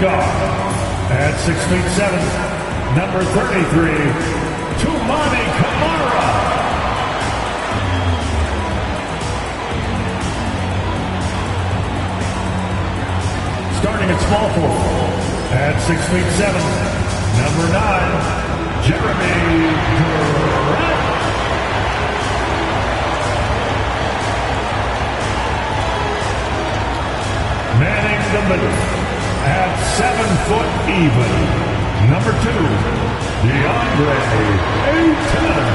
guard. At 6'7", number 33, Toumani Camara. Starting at small forward. At 6'7", number 9, Jeremy Grant. Manning the middle. At 7 foot even, number 2, DeAndre Ayton.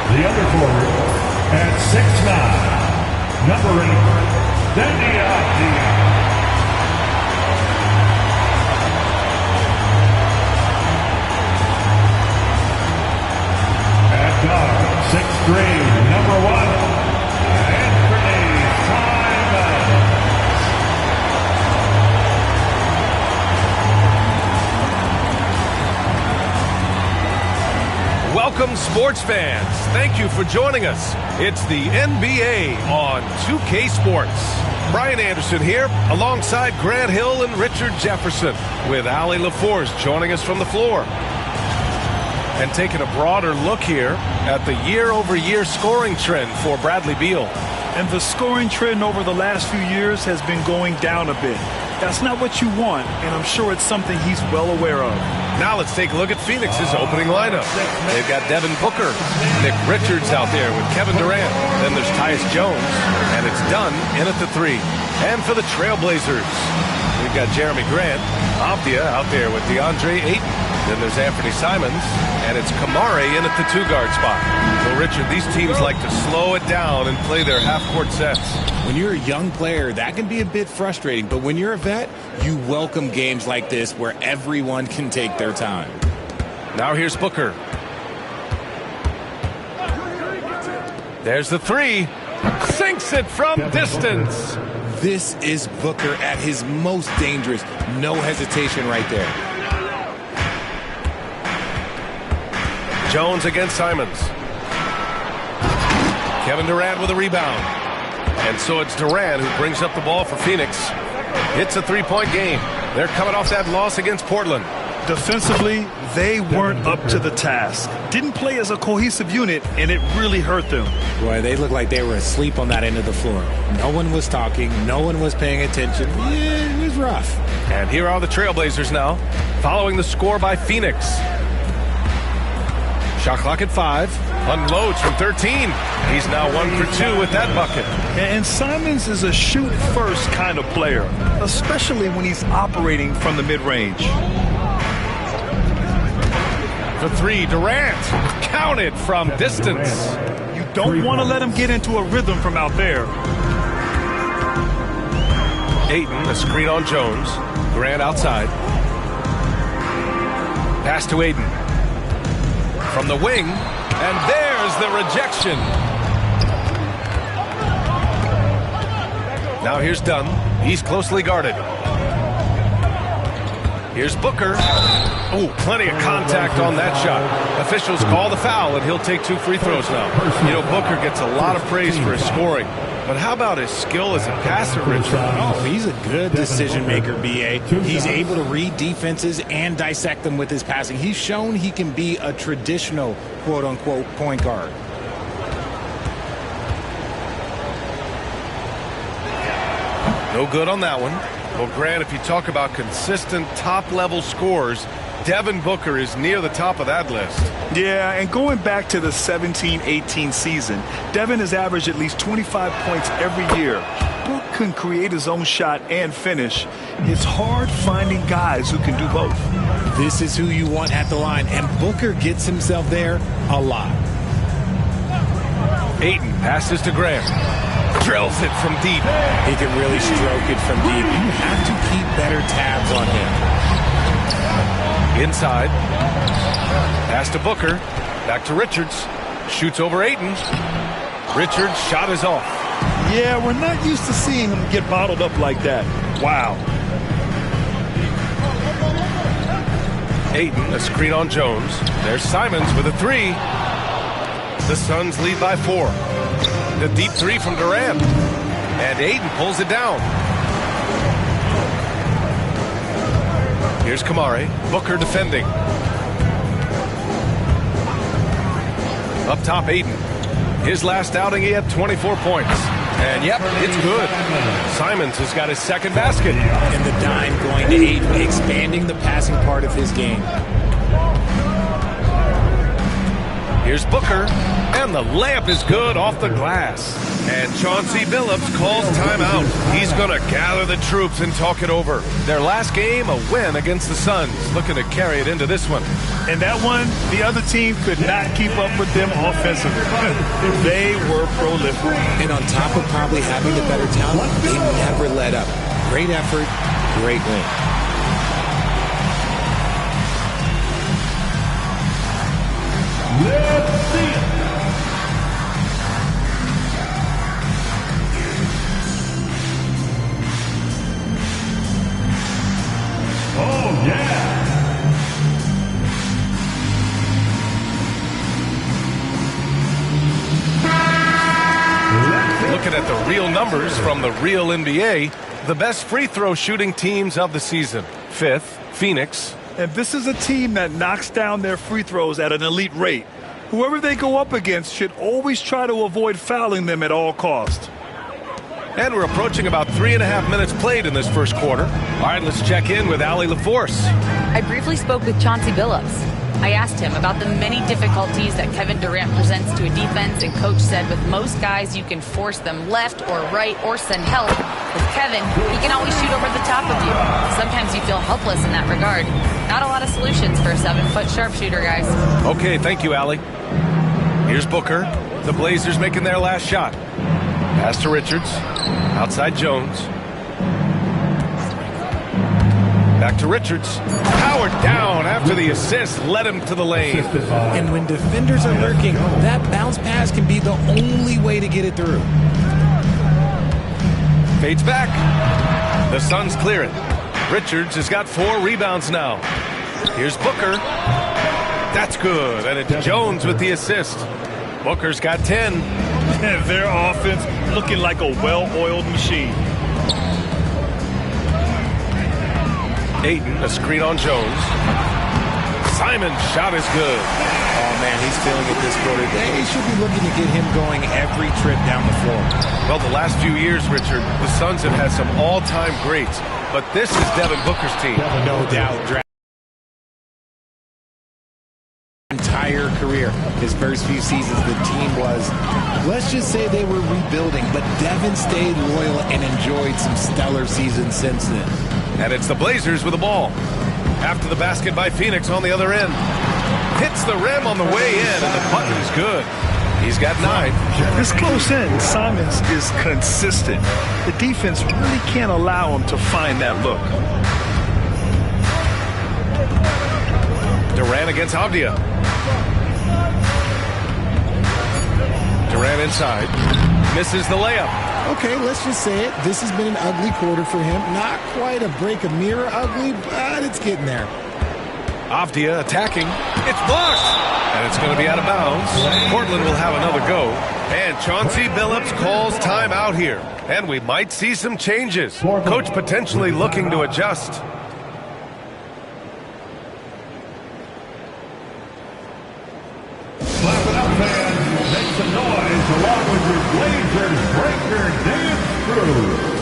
The other forward at 6'9", number 8, Daniel Diaz. At guard, 6'3", number 1. Welcome, sports fans. Thank you for joining us. It's the NBA on 2K Sports. Brian Anderson here, alongside Grant Hill and Richard Jefferson, with Allie LaForce joining us from the floor. And taking a broader look here at the year-over-year scoring trend for Bradley Beal. And the scoring trend over the last few years has been going down a bit. That's not what you want, and I'm sure it's something he's well aware of. Now let's take a look at Phoenix's opening lineup. They've got Devin Booker, Nick Richards out there with Kevin Durant. Then there's Tyus Jones, and it's Dunn in at the 3. And for the Trailblazers, we've got Jeremy Grant, Avdia out there with DeAndre Ayton. Then there's Anthony Simons, and it's Kamari in at the 2-guard spot. So, Richard, these teams like to slow it down and play their half-court sets. When you're a young player, that can be a bit frustrating. But when you're a vet, you welcome games like this where everyone can take their time. Now here's Booker. There's the 3. Sinks it from distance. This is Booker at his most dangerous. No hesitation right there. Jones against Simons. Kevin Durant with a rebound. And so it's Durant who brings up the ball for Phoenix. It's a 3-point game. They're coming off that loss against Portland. Defensively, they weren't up to the task. Didn't play as a cohesive unit, and it really hurt them. Boy, they looked like they were asleep on that end of the floor. No one was talking. No one was paying attention. Yeah, it was rough. And here are the Trailblazers now, following the score by Phoenix. Shot clock at 5. Unloads from 13. He's now 1 for 2 with that bucket. And Simons is a shoot-first kind of player, especially when he's operating from the mid-range. For 3, Durant. Counted from distance. You don't want to let him get into a rhythm from out there. Ayton, a screen on Jones. Durant outside. Pass to Ayton. From the wing, and there's the rejection. Now here's Dunn. He's closely guarded. Here's Booker. Oh, plenty of contact on that shot. Officials call the foul, and he'll take 2 free throws now. You know, Booker gets a lot of praise for his scoring. But how about his skill as a passer, Richard? Oh, he's a good decision-maker, B.A. He's able to read defenses and dissect them with his passing. He's shown he can be a traditional, quote-unquote, point guard. No good on that one. Well, Grant, if you talk about consistent top-level scores, Devin Booker is near the top of that list. Yeah, and going back to the 17-18 season, Devin has averaged at least 25 points every year. Book can create his own shot and finish. It's hard finding guys who can do both. This is who you want at the line, and Booker gets himself there a lot. Ayton passes to Grant. Drills it from deep. He can really stroke it from deep. You have to keep better tabs on him. Inside. Pass to Booker. Back to Richards. Shoots over Ayton. Richards' shot is off. Yeah, we're not used to seeing him get bottled up like that. Wow. Ayton, a screen on Jones. There's Simons with a 3. The Suns lead by 4. The deep 3 from Durant. And Ayton pulls it down. Here's Kamari. Booker defending. Up top, Ayton. His last outing, he had 24 points. And yep, it's good. Simons has got his second basket. And the dime going to Ayton, expanding the passing part of his game. Here's Booker, and the layup is good off the glass. And Chauncey Billups calls timeout. He's going to gather the troops and talk it over. Their last game, a win against the Suns, looking to carry it into this one. And that one, the other team could not keep up with them offensively. They were prolific. And on top of probably having the better talent, they never let up. Great effort, great win. Let's see it. Oh, yeah. Looking at the real numbers from the real NBA, the best free throw shooting teams of the season. 5th, Phoenix. And this is a team that knocks down their free throws at an elite rate. Whoever they go up against should always try to avoid fouling them at all costs. And we're approaching about 3.5 minutes played in this first quarter. All right, let's check in with Allie LaForce. I briefly spoke with Chauncey Billups. I asked him about the many difficulties that Kevin Durant presents to a defense, and Coach said with most guys you can force them left or right or send help. With Kevin, he can always shoot over the top of you. Sometimes you feel helpless in that regard. Not a lot of solutions for a 7-foot sharpshooter, guys. Okay, thank you, Allie. Here's Booker. The Blazers making their last shot. Pass to Richards. Outside Jones. Back to Richards. Powered down after the assist led him to the lane. And when defenders are lurking, that bounce pass can be the only way to get it through. Fades back. The Suns clear it. Richards has got 4 rebounds now. Here's Booker. That's good. And it's Jones with the assist. Booker's got 10. And their offense looking like a well-oiled machine. Ayton, a screen on Jones. Simon's shot is good. Oh, man, he's feeling it this quarter. They should be looking to get him going every trip down the floor. Well, the last few years, Richard, the Suns have had some all-time greats, but this is Devin Booker's team. No doubt. Entire career, his first few seasons, the team was, let's just say they were rebuilding, but Devin stayed loyal and enjoyed some stellar seasons since then. And it's the Blazers with the ball. After the basket by Phoenix on the other end. Hits the rim on the way in, and the button's good. He's got 9. This close in, Simons is consistent. The defense really can't allow him to find that look. Durant against Avdia. Durant inside. Misses the layup. Okay, let's just say it. This has been an ugly quarter for him. Not quite a break a mirror ugly, but it's getting there. Avdia attacking. It's blocked. And it's going to be out of bounds. Portland will have another go. And Chauncey Billups calls timeout here. And we might see some changes. Coach potentially looking to adjust. Clap it up, fans. Make some noise along with your Blazers breaker dance crew.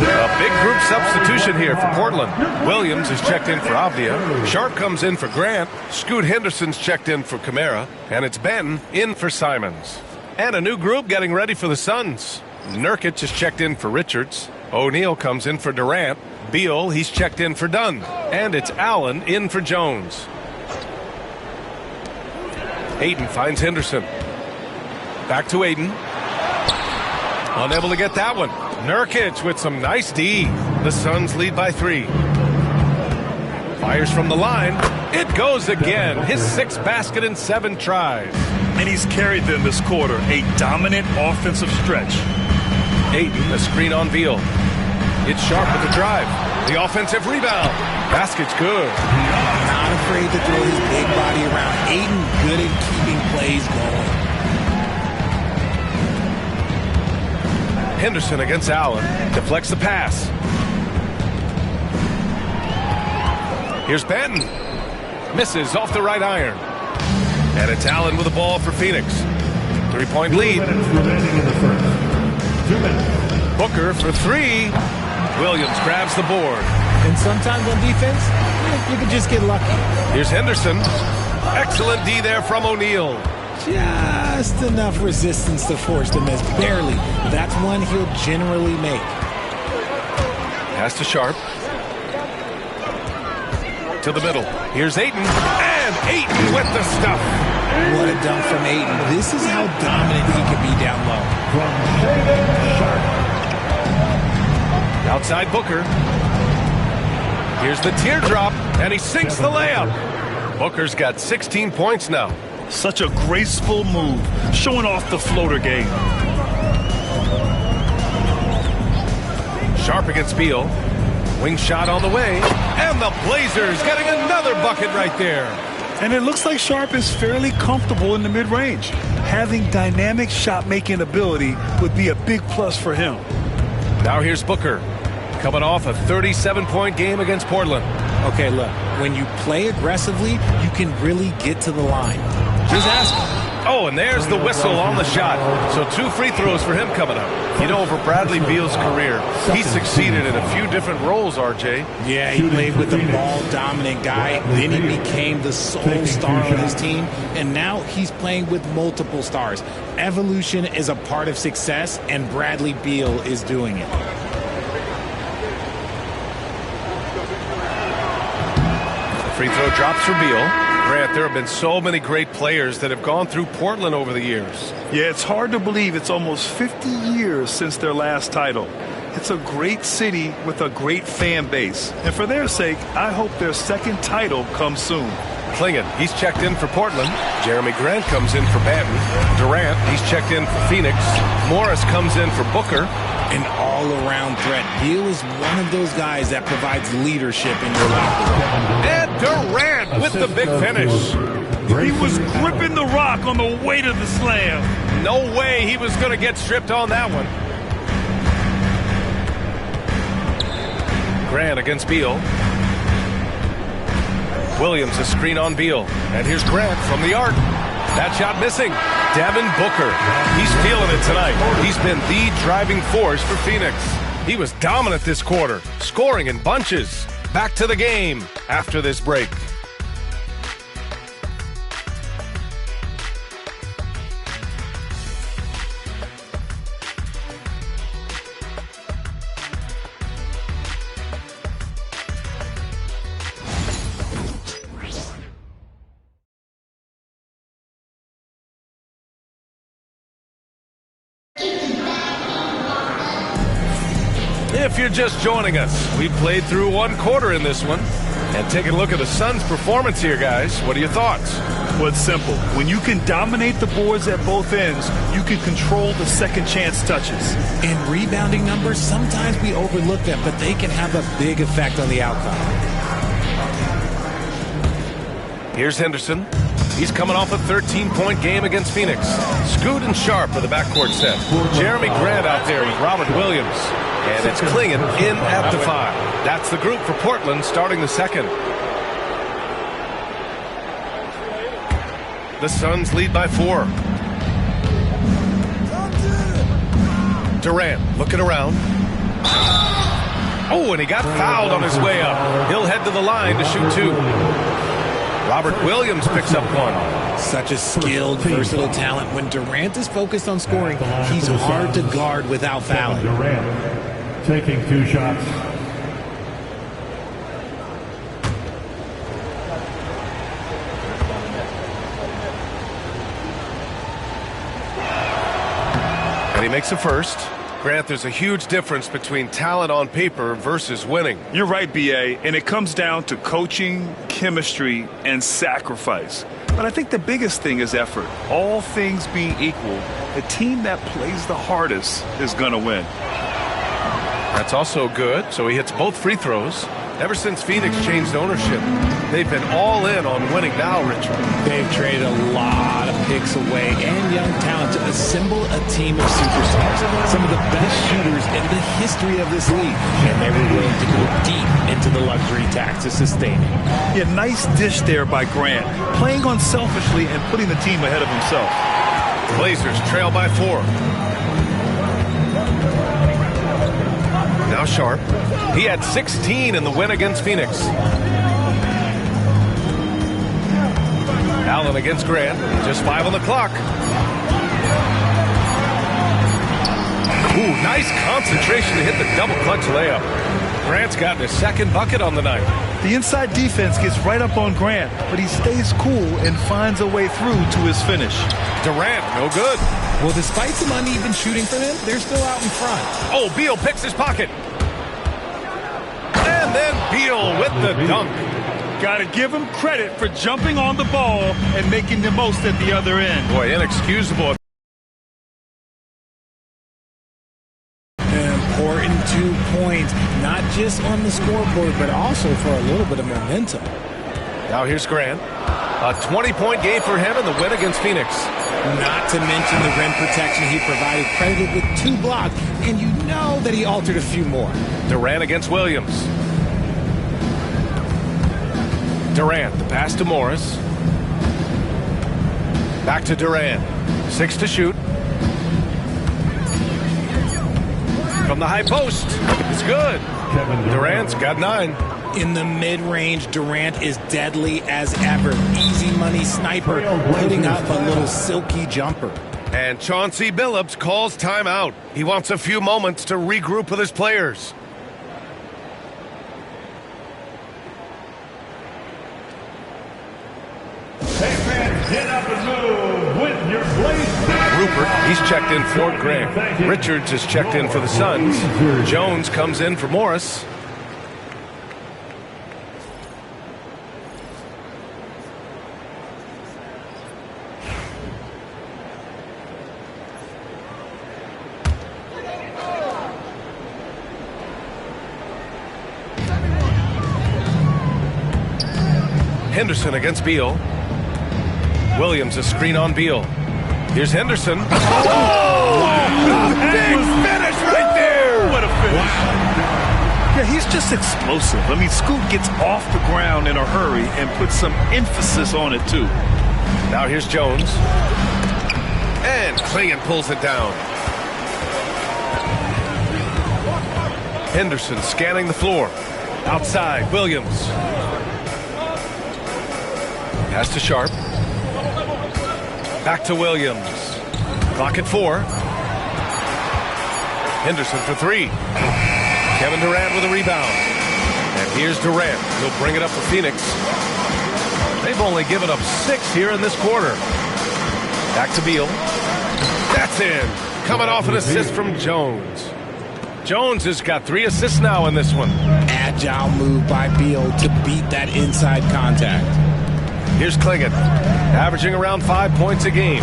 A big group substitution here for Portland. Williams is checked in for Avdia. Sharp comes in for Grant. Scoot Henderson's checked in for Kamara. And it's Ben in for Simons. And a new group getting ready for the Suns. Nurkic is checked in for Richards. O'Neal comes in for Durant. Beal, he's checked in for Dunn. And it's Allen in for Jones. Ayton finds Henderson. Back to Ayton. Unable to get that one. Nurkic with some nice D. The Suns lead by 3. Fires from the line. It goes again. His 6th basket in 7 tries. And he's carried them this quarter. A dominant offensive stretch. Ayton, a screen on Beal. It's Sharp with the drive. The offensive rebound. Basket's good. Not afraid to throw his big body around. Ayton good at keeping plays going. Henderson against Allen. Deflects the pass. Here's Benton. Misses off the right iron. And it's Allen with the ball for Phoenix. 3-point lead. 2 minutes remaining in the first. 2 minutes. Booker for three. Williams grabs the board. And sometimes on defense, you can just get lucky. Here's Henderson. Excellent D there from O'Neal. Just enough resistance to force the miss. Barely. That's one he'll generally make. Pass to Sharp. To the middle. Here's Ayton. And Ayton with the stuff. What a dunk from Ayton. This is how dominant he can be down low. From Sharp. Outside Booker. Here's the teardrop. And he sinks the layup. Booker's got 16 points now. Such a graceful move, showing off the floater game. Sharp against Beal. Wing shot on the way. And the Blazers getting another bucket right there. And it looks like Sharp is fairly comfortable in the mid-range. Having dynamic shot-making ability would be a big plus for him. Now here's Booker. Coming off a 37-point game against Portland. Okay, look, when you play aggressively, you can really get to the line. Just ask him. Oh, and there's the whistle on the shot. So 2 free throws for him coming up. You know, over Bradley Beal's career, he succeeded in a few different roles, RJ. Yeah, he played with the ball-dominant guy. Then he became the sole star on his team. And now he's playing with multiple stars. Evolution is a part of success, and Bradley Beal is doing it. Free throw drops for Beal. Grant, there have been so many great players that have gone through Portland over the years. Yeah, it's hard to believe it's almost 50 years since their last title. It's a great city with a great fan base. And for their sake, I hope their second title comes soon. Klingon, he's checked in for Portland. Jeremy Grant comes in for Banton. Durant, he's checked in for Phoenix. Morris comes in for Booker. An all-around threat. Beal is one of those guys that provides leadership in your locker room. And Durant with the big finish. He was gripping the rock on the way to the slam. No way he was going to get stripped on that one. Grant against Beal. Williams a screen on Beal. And here's Grant from the arc. That shot missing. Devin Booker. He's feeling it tonight. He's been the driving force for Phoenix. He was dominant this quarter, scoring in bunches. Back to the game after this break. If you're just joining us, we played through 1 quarter in this one. And taking a look at the Suns' performance here, guys. What are your thoughts? Well, it's simple. When you can dominate the boards at both ends, you can control the second chance touches. And rebounding numbers, sometimes we overlook them, but they can have a big effect on the outcome. Here's Henderson. He's coming off a 13-point game against Phoenix. Scoot and Sharp for the backcourt set. Jeremy Grant out there with Robert Williams. And it's Klingon in at the 5. That's the group for Portland starting the second. The Suns lead by 4. Durant looking around. Oh, and he got fouled on his way up. He'll head to the line to shoot 2. Robert Williams picks up 1. Such a skilled, versatile talent. When Durant is focused on scoring, he's hard to guard without fouling. Durant taking 2 shots. And he makes a first. Grant, there's a huge difference between talent on paper versus winning. You're right, B.A., and it comes down to coaching, chemistry, and sacrifice. But I think the biggest thing is effort. All things being equal, the team that plays the hardest is going to win. That's also good, so he hits both free throws. Ever since Phoenix changed ownership, they've been all in on winning now, Richard. They've traded a lot of picks away and young talent to assemble a team of superstars. Some of the best shooters in the history of this league. And they were willing to go deep into the luxury tax to sustain it. Yeah, nice dish there by Grant. Playing unselfishly and putting the team ahead of himself. Blazers trail by 4. Now Sharp. He had 16 in the win against Phoenix. Allen against Grant. Just 5 on the clock. Ooh, nice concentration to hit the double clutch layup. Grant's gotten his second bucket on the night. The inside defense gets right up on Grant, but he stays cool and finds a way through to his finish. Durant, no good. Well, despite some uneven shooting for them, they're still out in front. Oh, Beal picks his pocket. And then Beal with the dunk. Got to give him credit for jumping on the ball and making the most at the other end. Boy, inexcusable. Important 2 points, not just on the scoreboard, but also for a little bit of momentum. Now here's Grant. A 20-point game for him in the win against Phoenix. Not to mention the rim protection he provided, credited with 2 blocks, and you know that he altered a few more. Durant against Williams. Durant, the pass to Morris. Back to Durant. 6 to shoot. From the high post. It's good. Durant's got 9. In the mid-range, Durant is deadly as ever. Easy money sniper, putting up a little silky jumper. And Chauncey Billups calls timeout. He wants a few moments to regroup with his players. Hey fans, get up and move with your Blazers. Rupert, he's checked in for Grant. Richards is checked in for the Suns. Jones comes in for Morris. Henderson against Beal. Williams a screen on Beal. Here's Henderson. Oh! Wow. Big finish right there! What a finish. Wow. Yeah, he's just explosive. I mean, Scoot gets off the ground in a hurry and puts some emphasis on it, too. Now here's Jones. And Klingon pulls it down. Henderson scanning the floor. Outside, Williams. Pass to Sharp. Back to Williams. Clock at 4. Henderson for 3. Kevin Durant with a rebound. And here's Durant. He'll bring it up for Phoenix. They've only given up 6 here in this quarter. Back to Beal. That's in. Coming off an assist from Jones. Jones has got 3 assists now in this one. Agile move by Beal to beat that inside contact. Here's Klingon, averaging around 5 points a game.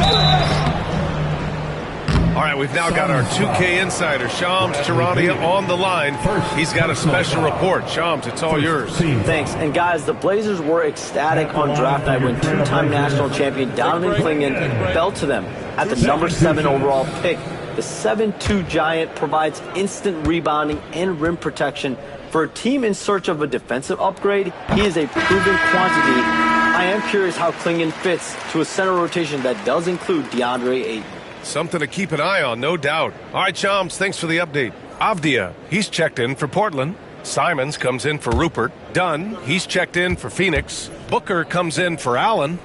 All right, we've now got our 2K insider, Shams Charania, on the line. He's got a special report. Shams, it's all yours. Thanks. And guys, the Blazers were ecstatic on draft night when 2-time national champion Donovan Klingon fell to them at the number 7 overall pick. The 7'2" giant provides instant rebounding and rim protection. For a team in search of a defensive upgrade, he is a proven quantity. I am curious how Klingon fits to a center rotation that does include DeAndre Ayton. Something to keep an eye on, no doubt. All right, Shams, thanks for the update. Avdia, he's checked in for Portland. Simons comes in for Rupert. Dunn, he's checked in for Phoenix. Booker comes in for Allen.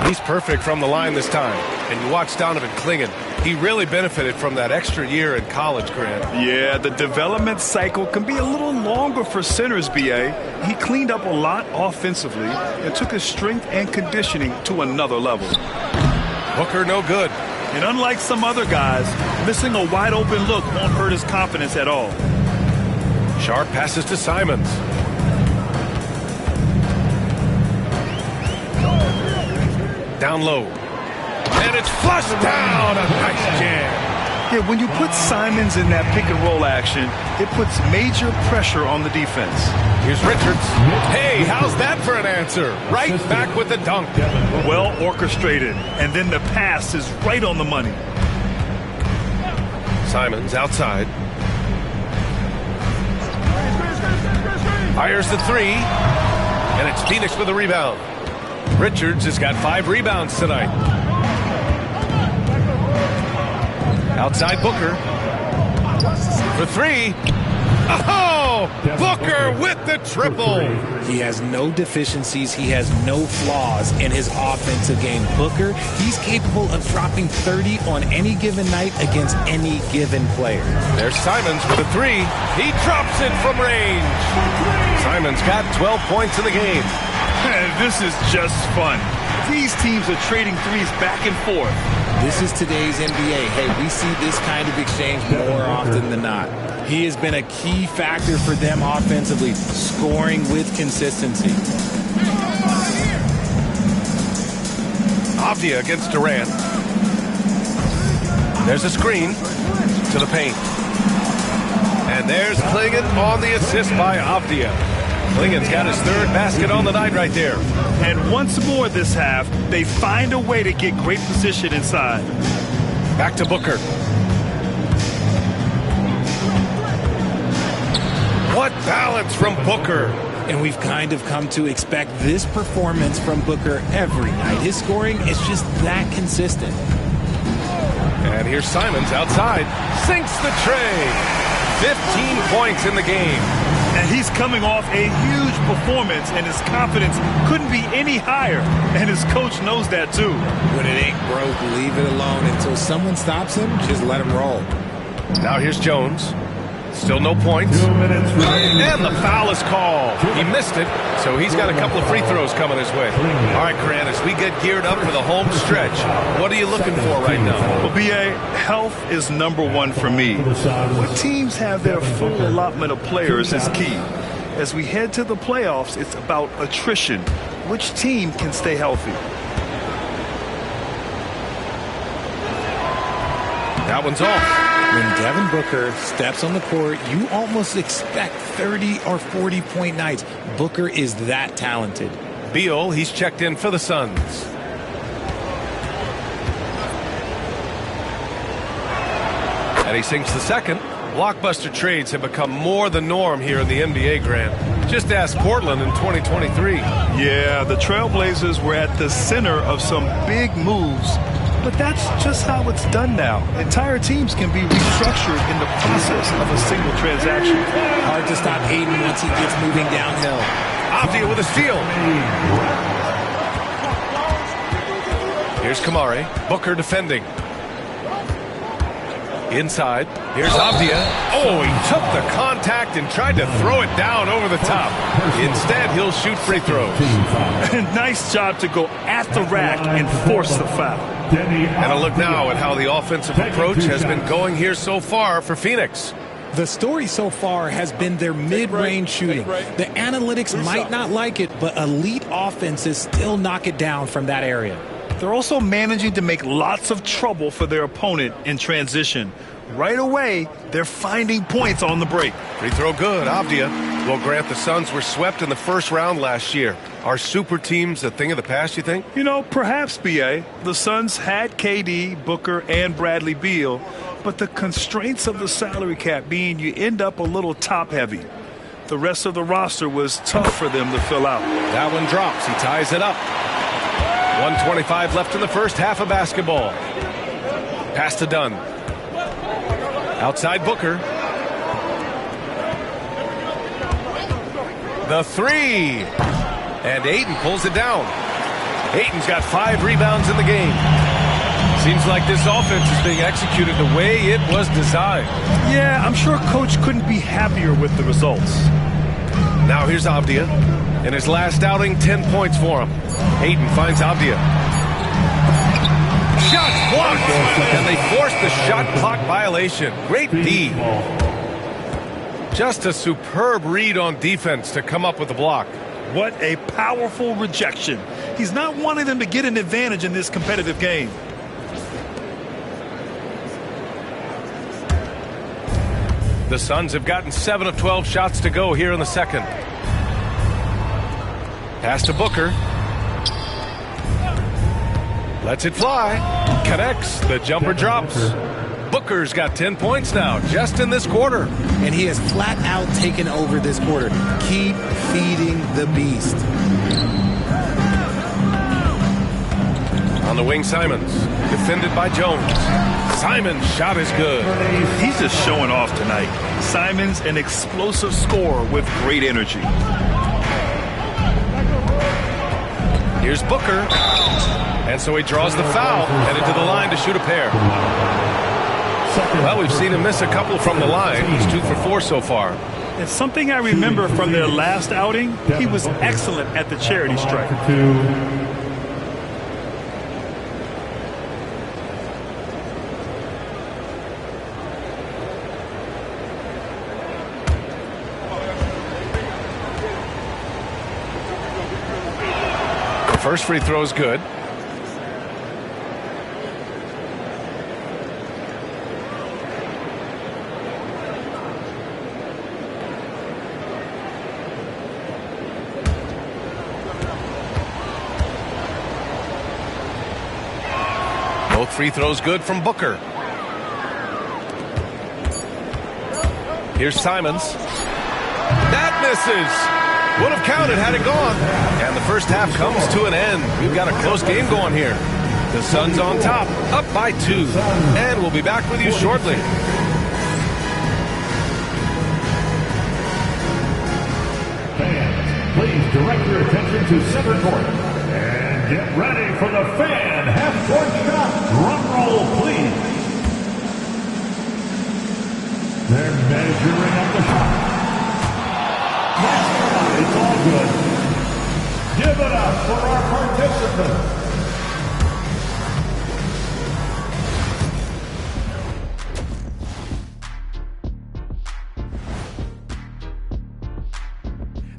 He's perfect from the line this time. And you watch Donovan Klingon. He really benefited from that extra year in college, Grant. Yeah, the development cycle can be a little longer for centers, B.A. He cleaned up a lot offensively and took his strength and conditioning to another level. Booker no good. And unlike some other guys, missing a wide open look won't hurt his confidence at all. Sharp passes to Simons. Down low. And it's flushed down. A nice jam. Yeah, when you put Simons in that pick and roll action, it puts major pressure on the defense. Here's Richards. Hey, how's that for an answer? Right back with the dunk. Well orchestrated, and then the pass is right on the money. Simons outside. Fires the three, and it's Phoenix with a rebound. Richards has got 5 rebounds tonight. Outside Booker. For 3. Oh! Booker with the triple! He has no deficiencies. He has no flaws in his offensive game. Booker, he's capable of dropping 30 on any given night against any given player. There's Simons with a 3. He drops it from range. Simons got 12 points in the game. This is just fun. These teams are trading threes back and forth. This is today's NBA. Hey, we see this kind of exchange more often than not. He has been a key factor for them offensively, scoring with consistency. Avdia against Durant. There's a screen to the paint. And there's Klingon on the assist by Avdia. Klingon's got his 3rd basket on the night right there. And once more this half, they find a way to get great position inside. Back to Booker. What balance from Booker. And we've kind of come to expect this performance from Booker every night. His scoring is just that consistent. And here's Simons outside. Sinks the tray. 15 points in the game. And he's coming off a huge performance, and his confidence couldn't be any higher. And his coach knows that, too. When it ain't broke, leave it alone. Until someone stops him, just let him roll. Now here's Jones. Still no points. 2 minutes remaining. And the foul is called. He missed it, so he's got a couple of free throws coming his way. All right, Grant, as we get geared up for the home stretch, what are you looking for right now? Well, B.A., health is #1 for me. When teams have their full allotment of players is key. As we head to the playoffs, it's about attrition. Which team can stay healthy? That one's off. When Devin Booker steps on the court, you almost expect 30 or 40-point nights. Booker is that talented. Beal, he's checked in for the Suns. And he sinks the second. Blockbuster trades have become more the norm here in the NBA, Grant. Just ask Portland in 2023. Yeah, the Trailblazers were at the center of some big moves. But that's just how it's done now. Entire teams can be restructured in the process of a single transaction. Hard to stop Hayden once he gets moving downhill. Avdia with a steal. Here's Kamari. Booker defending. Inside. Here's Avdia. Oh, he took the contact and tried to throw it down over the top. Instead, he'll shoot free throws. Nice job to go at the rack and force the foul. And a look now at how the offensive approach has been going here so far for Phoenix. The story so far has been their mid-range shooting. The analytics might not like it, but elite offenses still knock it down from that area. They're also managing to make lots of trouble for their opponent in transition. Right away, they're finding points on the break. Free throw good, Avdia. Well, Grant, the Suns were swept in the first round last year. Are super teams a thing of the past, you think? You know, perhaps, B.A. The Suns had KD, Booker, and Bradley Beal, but the constraints of the salary cap mean you end up a little top-heavy. The rest of the roster was tough for them to fill out. That one drops. He ties it up. 1:25 left in the first half of basketball. Pass to Dunn. Outside Booker. The three. And Ayton pulls it down. Ayton's got 5 rebounds in the game. Seems like this offense is being executed the way it was designed. Yeah, I'm sure Coach couldn't be happier with the results. Now here's Avdia. In his last outing, 10 points for him. Ayton finds Avdia. Shot blocked! And they forced the shot clock violation. Great D. Just a superb read on defense to come up with the block. What a powerful rejection. He's not wanting them to get an advantage in this competitive game. The Suns have gotten 7 of 12 shots to go here in the second. Pass to Booker. Lets it fly. Connects. The jumper drops. Booker's got 10 points now, just in this quarter. And he has flat out taken over this quarter. Keep feeding the beast. On the wing, Simons. Defended by Jones. Simons' shot is good. He's just showing off tonight. Simons, an explosive scorer with great energy. Here's Booker. And so he draws the foul, headed to the line to shoot a pair. Well, we've seen him miss a couple from the line. He's 2 for 4 so far. And something I remember from their last outing, he was excellent at the charity stripe. First free throw is good. Both free throws good from Booker. Here's Simons. That misses. Would have counted had it gone. And the first half comes to an end. We've got a close game going here. The Suns on top, up by 2. And we'll be back with you shortly. Fans, please direct your attention to center court. And get ready for the fan half-court shot. Drum roll, please. They're measuring up the shot. It's all good. Give it up for our participants.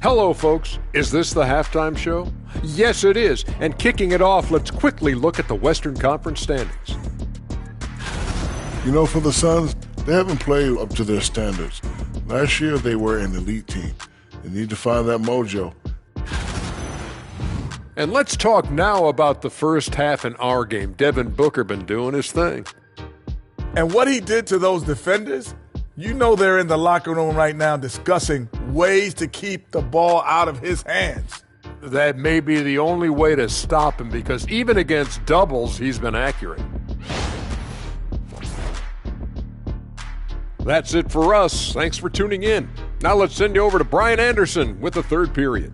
Hello, folks. Is this the halftime show? Yes, it is. And kicking it off, let's quickly look at the Western Conference standings. You know, for the Suns, they haven't played up to their standards. Last year, they were an elite team. They need to find that mojo. And let's talk now about the first half in our game. Devin Booker been doing his thing. And what he did to those defenders, you know they're in the locker room right now discussing ways to keep the ball out of his hands. That may be the only way to stop him, because even against doubles, he's been accurate. That's it for us. Thanks for tuning in. Now let's send you over to Brian Anderson with the third period.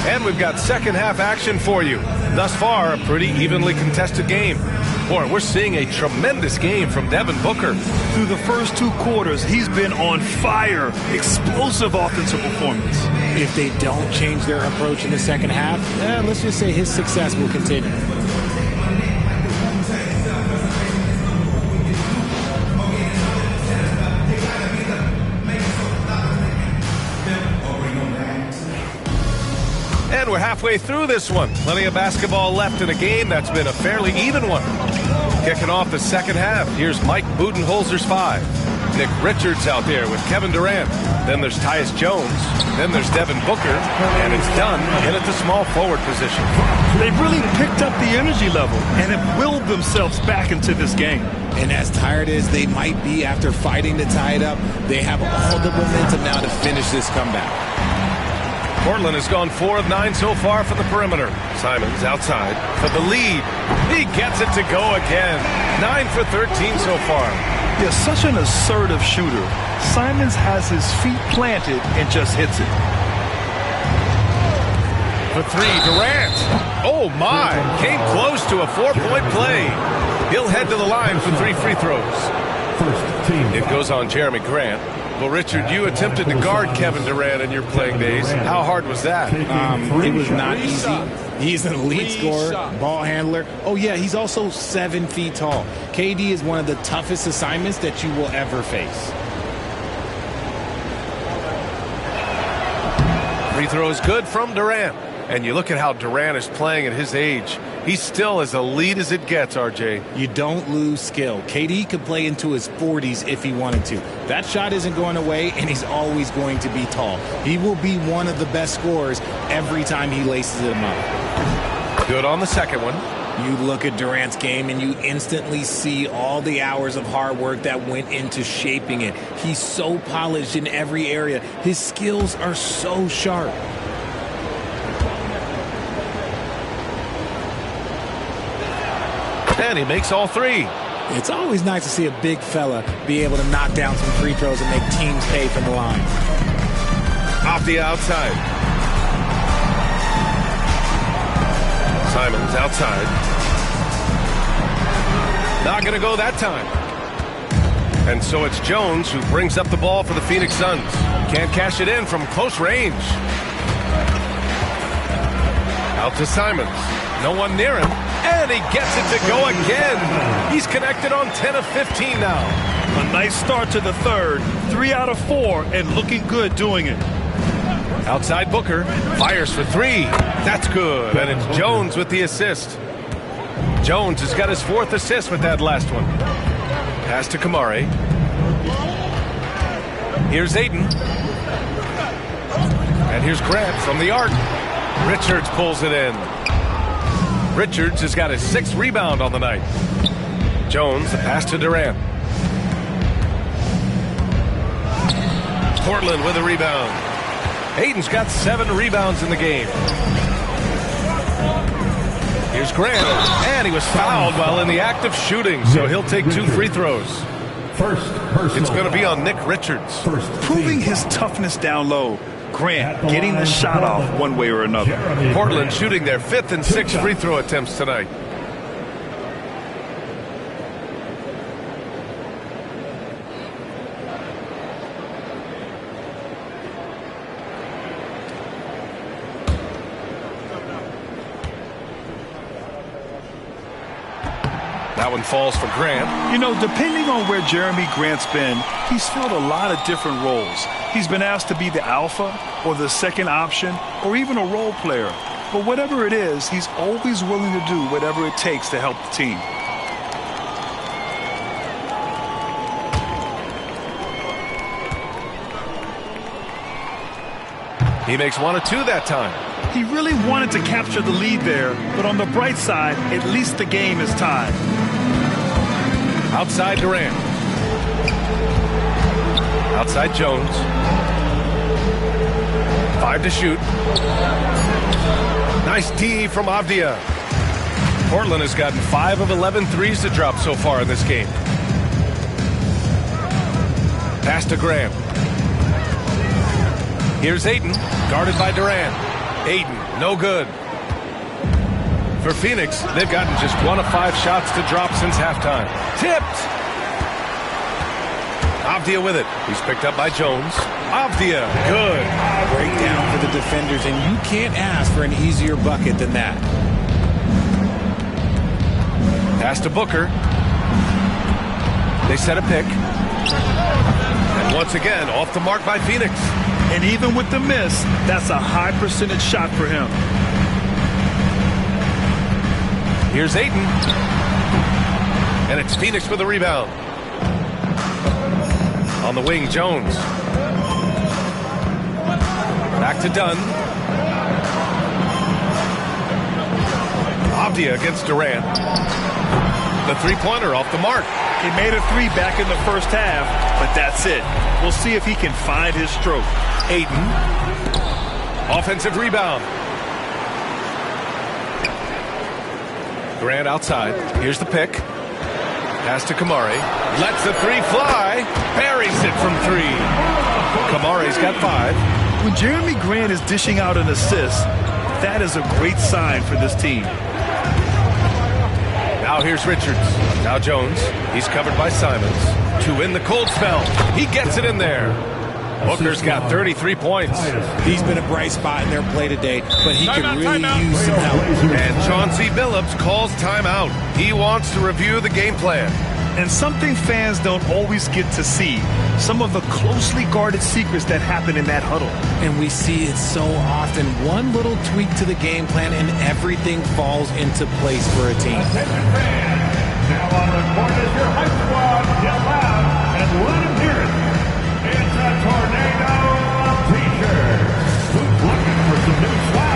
And we've got second half action for you. Thus far, a pretty evenly contested game. Boy, we're seeing a tremendous game from Devin Booker. Through the first 2 quarters, he's been on fire. Explosive offensive performance. If they don't change their approach in the second half, let's just say his success will continue. And we're halfway through this one. Plenty of basketball left in a game that's been a fairly even one. Kicking off the second half, here's Mike Budenholzer's 5. Nick Richards out there with Kevin Durant. Then there's Tyus Jones. Then there's Devin Booker. And it's done in at the small forward position. They've really picked up the energy level and have willed themselves back into this game. And as tired as they might be after fighting to tie it up, they have all the momentum now to finish this comeback. Portland has gone 4 of 9 so far from the perimeter. Simons outside for the lead. He gets it to go again. 9 for 13 so far. Yeah, such an assertive shooter. Simons has his feet planted and just hits it. For 3, Durant. Oh my, came close to a 4-point play. He'll head to the line for 3 free throws. It goes on Jeremy Grant. Well, Richard, you attempted to guard Kevin Durant in your playing days. How hard was that? It was not easy. He's an elite scorer, ball handler. Oh, yeah, he's also 7 feet tall. KD is one of the toughest assignments that you will ever face. Free throw is good from Durant. And you look at how Durant is playing at his age. He's still as elite as it gets, RJ. You don't lose skill. KD could play into his 40s if he wanted to. That shot isn't going away, and he's always going to be tall. He will be one of the best scorers every time he laces them up. Good on the second one. You look at Durant's game and you instantly see all the hours of hard work that went into shaping it. He's so polished in every area. His skills are so sharp. And he makes all three. It's always nice to see a big fella be able to knock down some free throws and make teams pay from the line. Off the outside. Simons outside. Not going to go that time. And so it's Jones who brings up the ball for the Phoenix Suns. Can't cash it in from close range. Out to Simons. No one near him. And he gets it to go again. He's connected on 10 of 15 now. A nice start to the third. 3 out of 4 and looking good doing it. Outside Booker. Fires for 3. That's good. And it's Jones with the assist. Jones has got his 4th assist with that last one. Pass to Kamari. Here's Ayton. And here's Grant from the arc. Richards pulls it in. Richards has got his 6th rebound on the night. Jones, the pass to Durant. Portland with a rebound. Ayton's got 7 rebounds in the game. Here's Grant, and he was fouled while in the act of shooting, so he'll take 2 free throws. It's going to be on Nick Richards. Proving his toughness down low. Grant getting the shot off one way or another. Portland shooting their 5th and 6th free throw attempts tonight. That one falls for Grant. You know, depending on where Jeremy Grant's been, he's filled a lot of different roles. He's been asked to be the alpha or the second option or even a role player. But whatever it is, he's always willing to do whatever it takes to help the team. He makes 1 of 2 that time. He really wanted to capture the lead there, but on the bright side, at least the game is tied. Outside Durant. Outside Jones. 5 to shoot. Nice D from Avdia. Portland has gotten 5 of 11 threes to drop so far in this game. Pass to Graham. Here's Ayton, guarded by Durant. Ayton, no good. For Phoenix, they've gotten just 1 of 5 shots to drop since halftime. Tipped! Avdia with it. He's picked up by Jones. Avdia, good. Breakdown for the defenders, and you can't ask for an easier bucket than that. Pass to Booker. They set a pick. And once again, off the mark by Phoenix. And even with the miss, that's a high percentage shot for him. Here's Ayton. And it's Phoenix with a rebound. On the wing, Jones. Back to Dunn. Avdia against Durant. The three-pointer off the mark. He made a 3 back in the first half, but that's it. We'll see if he can find his stroke. Ayton. Offensive rebound. Grant outside. Here's the pick. Pass to Kamari. Lets the 3 fly. Buries it from 3. Kamari's got 5. When Jeremy Grant is dishing out an assist, that is a great sign for this team. Now here's Richards. Now Jones. He's covered by Simons. To win the cold spell. He gets it in there. Booker's got 33 points. He's been a bright spot in their play today, but he can really use some help. And Chauncey Billups calls timeout. He wants to review the game plan. And something fans don't always get to see. some of the closely guarded secrets that happen in that huddle. And we see it so often. One little tweak to the game plan and everything falls into place for a team. Now on the court is your hype squad. Get loud and let them hear it. It's a tornado of T-shirts. Who's looking for some new swag?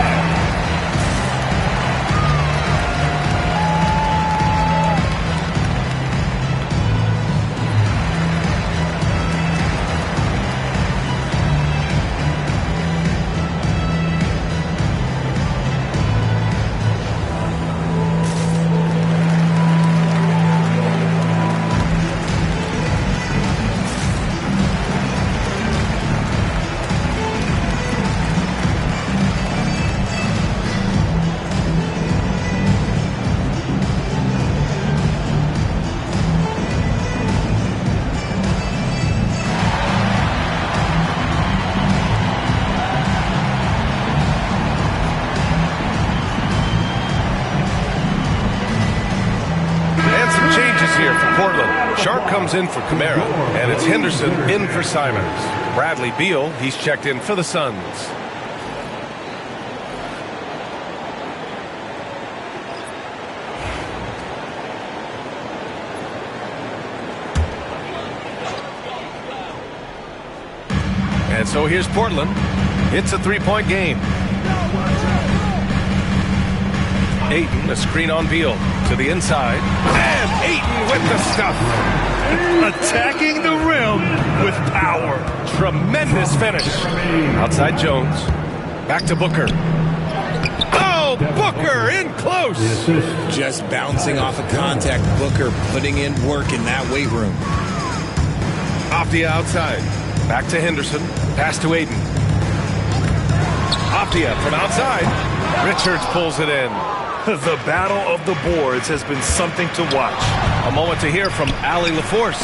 Here for Portland. Sharp comes in for Kamara, and it's Henderson in for Simons. Bradley Beal, he's checked in for the Suns. And so here's Portland. It's a three-point game. Ayton, a screen on Beal to the inside. And Ayton with the stuff. Attacking the rim with power. Tremendous finish. Outside Jones. Back to Booker. Oh, Booker in close. Just bouncing off of contact. Booker putting in work in that weight room. Off the outside. Back to Henderson. Pass to Ayton. Optia from outside. Richards pulls it in. The battle of the boards has been something to watch. A moment to hear from Allie LaForce.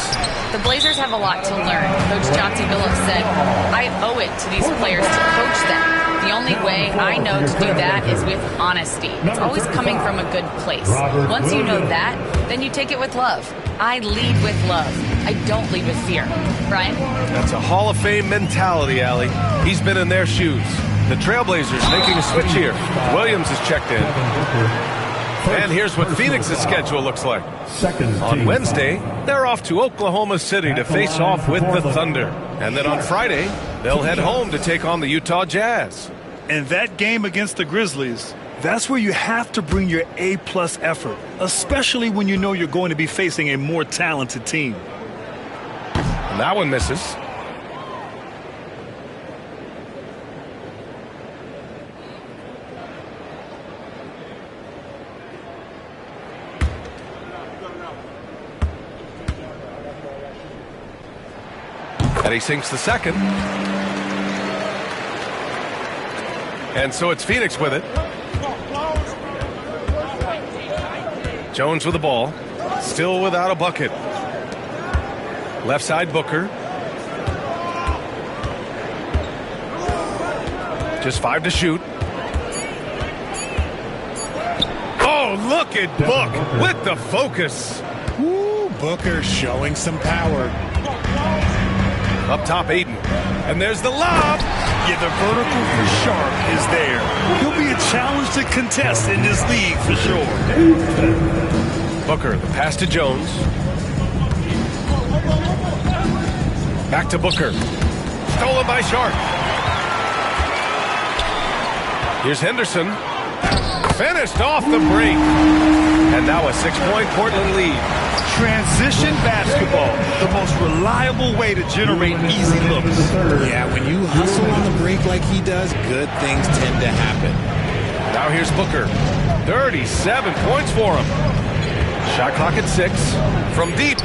The Blazers have a lot to learn. Coach Chauncey Billups said, I owe it to these players to coach them. The only way I know to do that is with honesty. It's always coming from a good place. Once you know that, then you take it with love. I lead with love. I don't lead with fear. Brian? That's a Hall of Fame mentality, Allie. He's been in their shoes. The Trailblazers making a switch here. Williams is checked in. And here's what Phoenix's schedule looks like. On Wednesday, they're off to Oklahoma City to face off with the Thunder. And then on Friday, they'll head home to take on the Utah Jazz. And that game against the Grizzlies, that's where you have to bring your A-plus effort, especially when you know you're going to be facing a more talented team. And that one misses. And he sinks the second. And so it's Phoenix with it. Jones with the ball. Still without a bucket. Left side Booker. Just 5 to shoot. Oh, look at Book with the focus. Woo, Booker showing some power. Up top, Ayton. And there's the lob. Yeah, the vertical for Sharp is there. He'll be a challenge to contest in this league for sure. Booker, the pass to Jones. Back to Booker. Stolen by Sharp. Here's Henderson. Finished off the break. And now a 6-point Portland lead. Transition basketball, the most reliable way to generate easy looks. Yeah, when you hustle on the break like he does, good things tend to happen. Now here's Booker. 37 points for him. Shot clock at 6. From deep.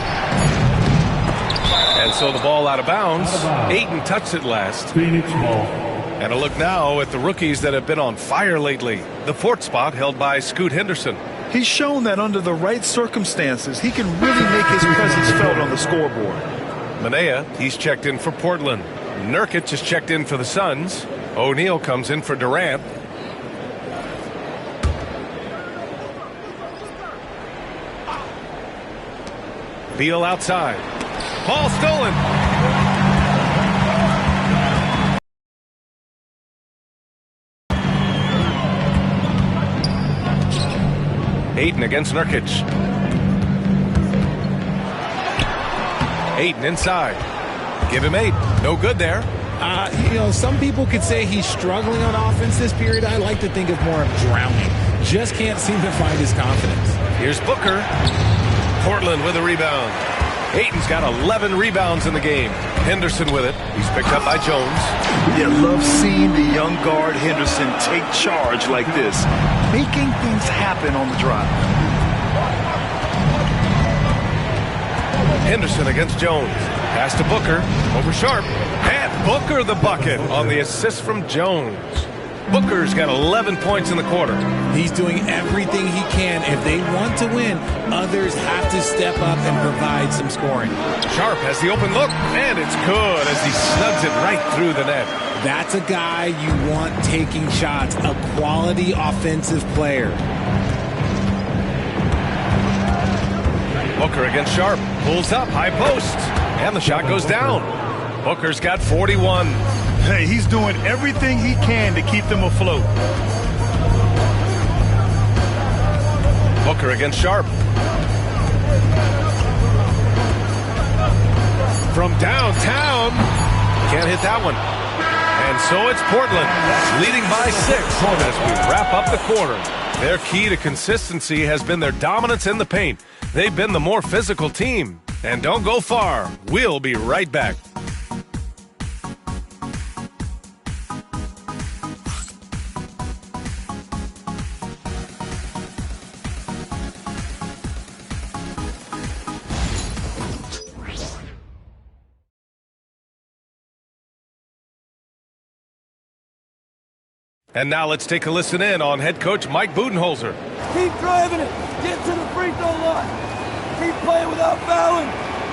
And so the ball out of bounds. Ayton touched it last. Phoenix ball. And a look now at the rookies that have been on fire lately. The 4th spot held by Scoot Henderson. He's shown that under the right circumstances, he can really make his presence felt on the scoreboard. Manea, he's checked in for Portland. Nurkic is checked in for the Suns. O'Neal comes in for Durant. Beal outside. Ball stolen. Ayton against Nurkic. Ayton inside. Give him 8. No good there. Some people could say he's struggling on offense this period. I like to think of more of drowning. Just can't seem to find his confidence. Here's Booker. Portland with a rebound. Ayton's got 11 rebounds in the game. Henderson with it. He's picked up by Jones. Yeah, love seeing the young guard Henderson take charge like this, making things happen on the drive. Henderson against Jones. Pass to Booker. Over Sharp. And Booker the bucket on the assist from Jones. Booker's got 11 points in the quarter. He's doing everything he can. If they want to win, others have to step up and provide some scoring. Sharp has the open look, and it's good as he snugs it right through the net. That's a guy you want taking shots, a quality offensive player. Booker against Sharp. Pulls up, high post, and the shot goes down. Booker's got 41. Hey, he's doing everything he can to keep them afloat. Booker against Sharp. From downtown. Can't hit that one. And so it's Portland, leading by 6 as we wrap up the quarter. Their key to consistency has been their dominance in the paint. They've been the more physical team. And don't go far. We'll be right back. And now let's take a listen in on head coach Mike Budenholzer. Keep driving it. Get to the free throw line. Keep playing without fouling.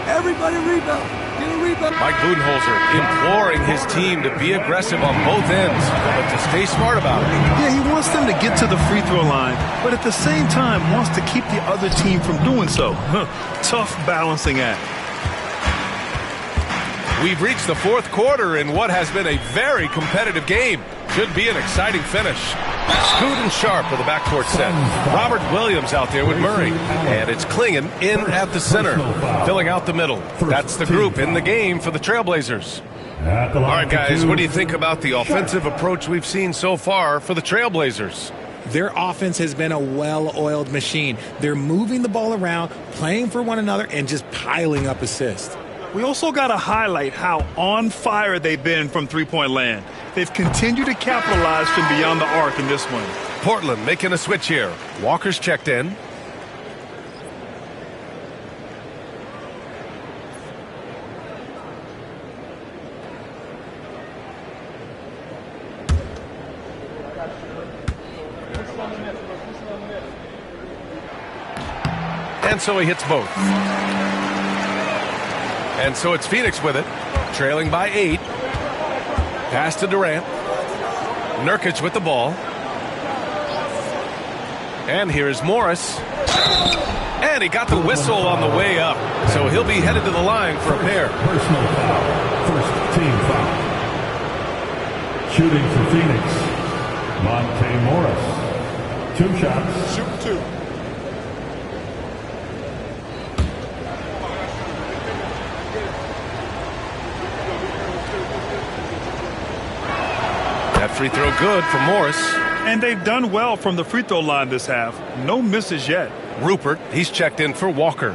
Everybody rebound. Get a rebound. Mike Budenholzer imploring his team to be aggressive on both ends, but to stay smart about it. Yeah, he wants them to get to the free throw line, but at the same time wants to keep the other team from doing so. Tough balancing act. We've reached the fourth quarter in what has been a very competitive game. Should be an exciting finish. Scoot and Sharp with the backcourt set. Robert Williams out there with Murray. And it's Klingon in at the center, filling out the middle. That's the group in the game for the Trailblazers. All right, guys, what do you think about the offensive approach we've seen so far for the Trailblazers? Their offense has been a well-oiled machine. They're moving the ball around, playing for one another, and just piling up assists. We also got to highlight how on fire they've been from three-point land. They've continued to capitalize from beyond the arc in this one. Portland making a switch here. Walker's checked in. And so he hits both. And so it's Phoenix with it, trailing by 8. Pass to Durant. Nurkic with the ball. And here's Morris. And he got the whistle on the way up. So he'll be headed to the line for a pair. Personal foul. First team foul. Shooting for Phoenix. Monte Morris. 2 shots. Shoot 2. That free throw good for Morris. And they've done well from the free throw line this half. No misses yet. Rupert, he's checked in for Walker.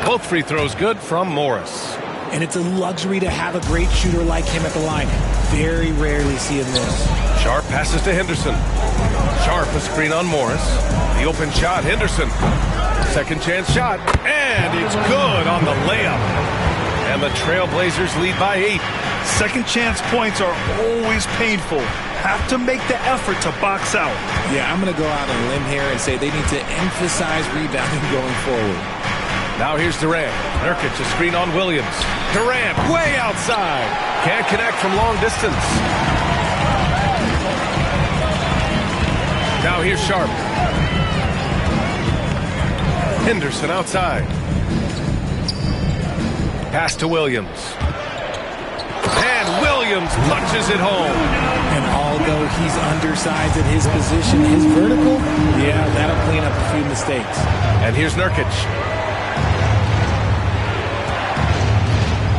Both free throws good from Morris. And it's a luxury to have a great shooter like him at the line. Very rarely see him miss. Sharp passes to Henderson. Sharp a screen on Morris. The open shot, Henderson. Second chance shot, and it's good on the layup. And the Trailblazers lead by 8. Second chance points are always painful. Have to make the effort to box out. Yeah, I'm going to go out on a limb here and say they need to emphasize rebounding going forward. Now here's Durant. Nurkic a screen on Williams. Durant way outside. Can't connect from long distance. Now here's Sharp. Henderson outside. Pass to Williams. Williams punches it home. And although he's undersized at his position, his vertical, yeah, that'll clean up a few mistakes. And here's Nurkic.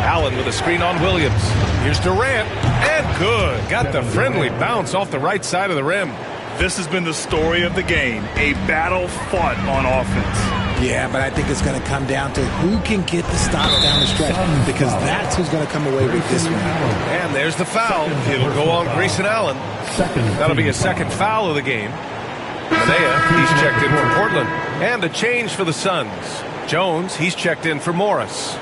Allen with a screen on Williams. Here's Durant, and good. Got the friendly bounce off the right side of the rim. This has been the story of the game, a battle fought on offense. Yeah, but I think it's going to come down to who can get the stops down the stretch, because that's who's going to come away with this one. And there's the foul. It'll go on Grayson Allen. That'll be his second foul of the game. Manea, he's checked in for Portland. And a change for the Suns. Jones, he's checked in for Morris.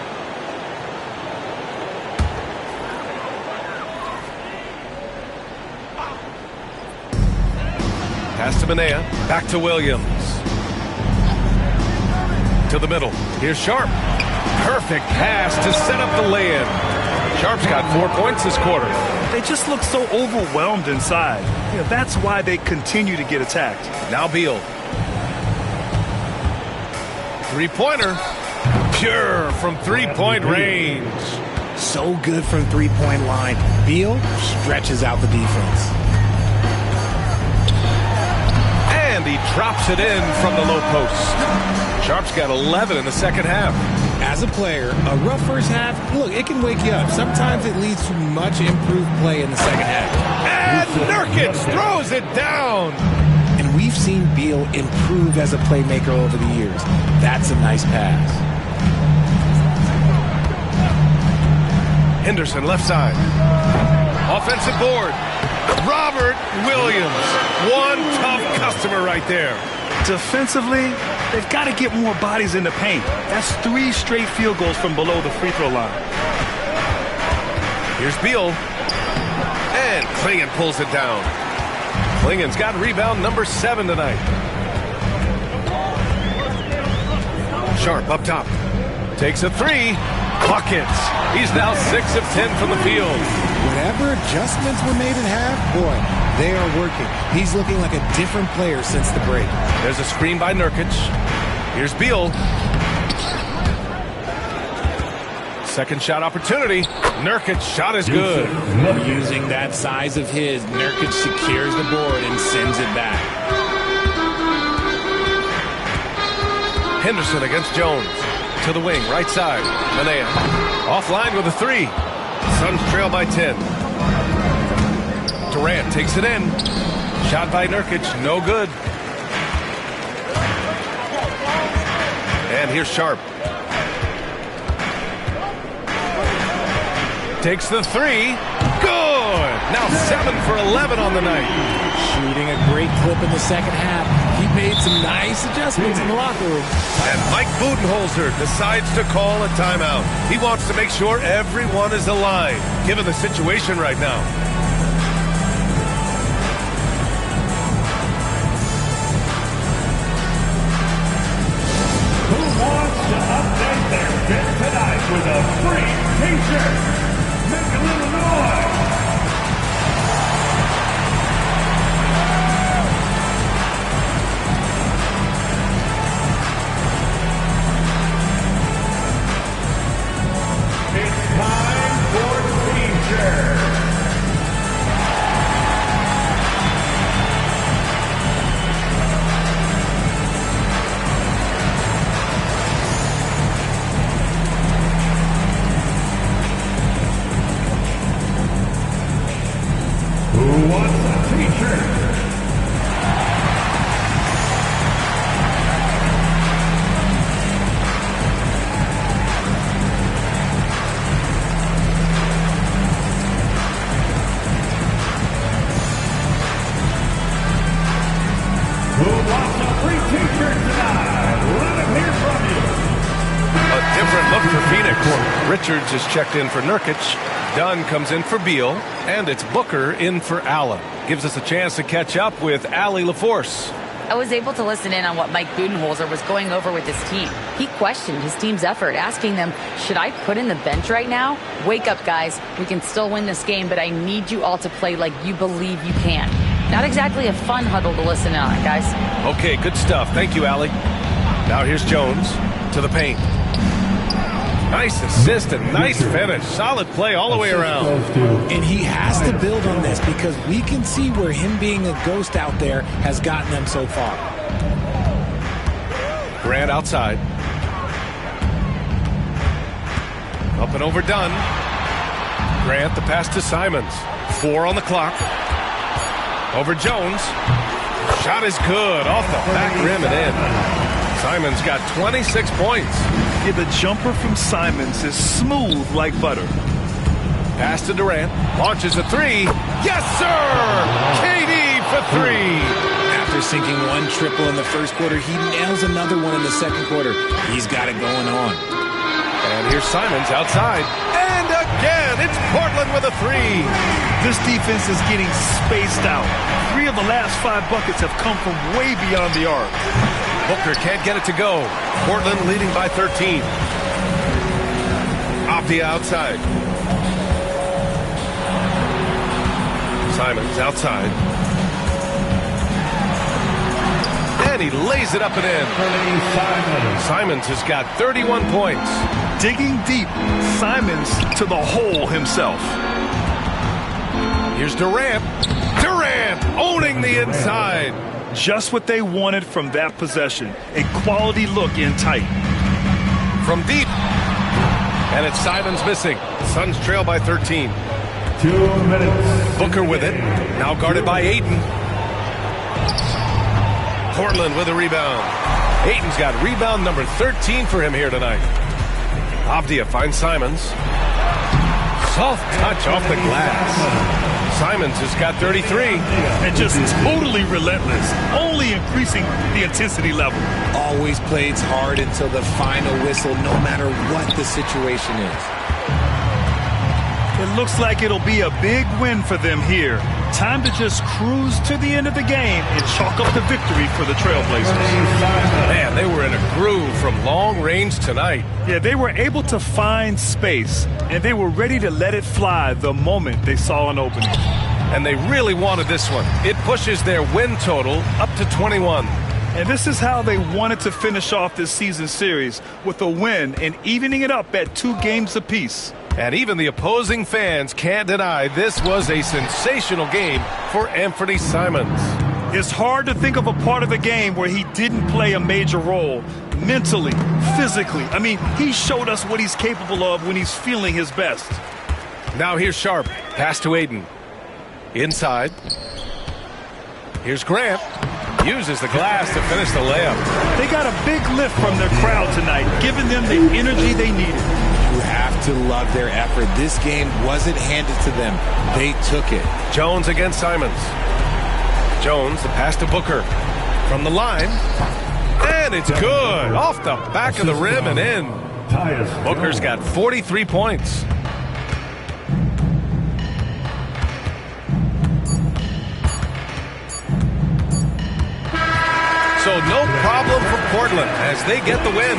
Pass to Manea. Back to Williams. To the middle. Here's Sharp. Perfect pass to set up the lay-in. Sharp's got 4 points this quarter. They just look so overwhelmed inside. That's why they continue to get attacked. Now Beal. Three-pointer. Pure from three-point range. So good from three-point line. Beal stretches out the defense. And he drops it in from the low post. Sharp's got 11 in the second half. As a player, a rough first half, look, it can wake you up. Sometimes it leads to much improved play in the second half. And Nurkic throws it down. And we've seen Beal improve as a playmaker over the years. That's a nice pass. Henderson left side. Offensive board. Robert Williams. One tough customer right there. Defensively, they've got to get more bodies in the paint. That's 3 straight field goals from below the free throw line. Here's Beal. And Klingon pulls it down. Klingon's got rebound number 7 tonight. Sharp up top. Takes a 3. Buckets. He's now 6 of 10 from the field. Whatever adjustments were made in half, boy, they are working. He's looking like a different player since the break. There's a screen by Nurkic. Here's Beal. Second shot opportunity. Nurkic shot is good. Using that size of his, Nurkic secures the board and sends it back. Henderson against Jones. To the wing, right side. Manea. Offline with a 3. Suns trail by 10. Durant takes it in. Shot by Nurkic, no good. And here's Sharp. Takes the 3. Good! Now 7 for 11 on the night. Shooting a great clip in the second half. He made some nice adjustments in the locker room. And Mike Budenholzer decides to call a timeout. He wants to make sure everyone is aligned, given the situation right now. Who wants to update their fit tonight with a free t-shirt? Make a little noise. It's time for t-shirt. Who wants a t-shirt? Who wants a free t-shirt tonight? Let him hear from you. A different look for Phoenix. Richards is checked in for Nurkic. Dunn comes in for Beal. And it's Booker in for Allen. Gives us a chance to catch up with Allie LaForce. I was able to listen in on what Mike Budenholzer was going over with his team. He questioned his team's effort, asking them, should I put in the bench right now? Wake up, guys. We can still win this game, but I need you all to play like you believe you can. Not exactly a fun huddle to listen in on, guys. Okay, good stuff. Thank you, Allie. Now here's Jones to the paint. Nice assist and nice finish. Solid play all the way around. And he has to build on this because we can see where him being a ghost out there has gotten them so far. Grant outside. Up and overdone. Grant the pass to Simons. 4 on the clock. Over Jones. Shot is good. Off the back rim and in. Simons got 26 points. Yeah, the jumper from Simons is smooth like butter. Pass to Durant. Launches a 3. Yes, sir! KD for 3. After sinking one triple in the first quarter, he nails another one in the second quarter. He's got it going on. And here's Simons outside. And again, it's Portland with a 3. This defense is getting spaced out. 3 of the last 5 buckets have come from way beyond the arc. Booker can't get it to go. Portland leading by 13. Off the outside. Simons outside. And he lays it up and in. Simons has got 31 points. Digging deep, Simons to the hole himself. Here's Durant. Durant owning the inside. Just what they wanted from that possession. A quality look in tight. From deep. And it's Simons missing. The Suns trail by 13. 2 minutes. Booker with it. Now guarded by Ayton. Portland with a rebound. Ayton's got rebound number 13 for him here tonight. Avdia finds Simons. Soft touch off the glass. Simons has got 33. And just totally relentless, only increasing the intensity level. Always plays hard until the final whistle, no matter what the situation is. It looks like it'll be a big win for them here. Time to just cruise to the end of the game and chalk up the victory for the Trailblazers. Man, they were in a groove from long range tonight. Yeah, they were able to find space, and they were ready to let it fly the moment they saw an opening. And they really wanted this one. It pushes their win total up to 21. And this is how they wanted to finish off this season series, with a win and evening it up at 2 games apiece. And even the opposing fans can't deny this was a sensational game for Anthony Simons. It's hard to think of a part of the game where he didn't play a major role. Mentally, physically. I mean, he showed us what he's capable of when he's feeling his best. Now here's Sharp. Pass to Ayton. Inside. Here's Grant. Uses the glass to finish the layup. They got a big lift from their crowd tonight, giving them the energy they needed. You have to love their effort. This game wasn't handed to them. They took it. Jones against Simons. Jones, the pass to Booker. From the line. And it's good. Off the back of the rim and in. Booker's got 43 points. So no problem for Portland as they get the win.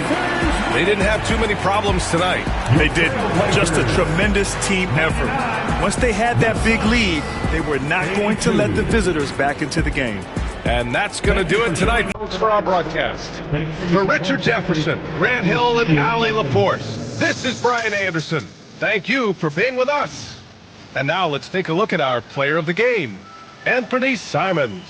They didn't have too many problems tonight. They didn't. Just a tremendous team effort. Once they had that big lead, they were not going to let the visitors back into the game. And that's going to do it tonight, folks, for our broadcast. For Richard Jefferson, Grant Hill, and Allie Laforce, this is Brian Anderson. Thank you for being with us. And now let's take a look at our player of the game, Anthony Simons.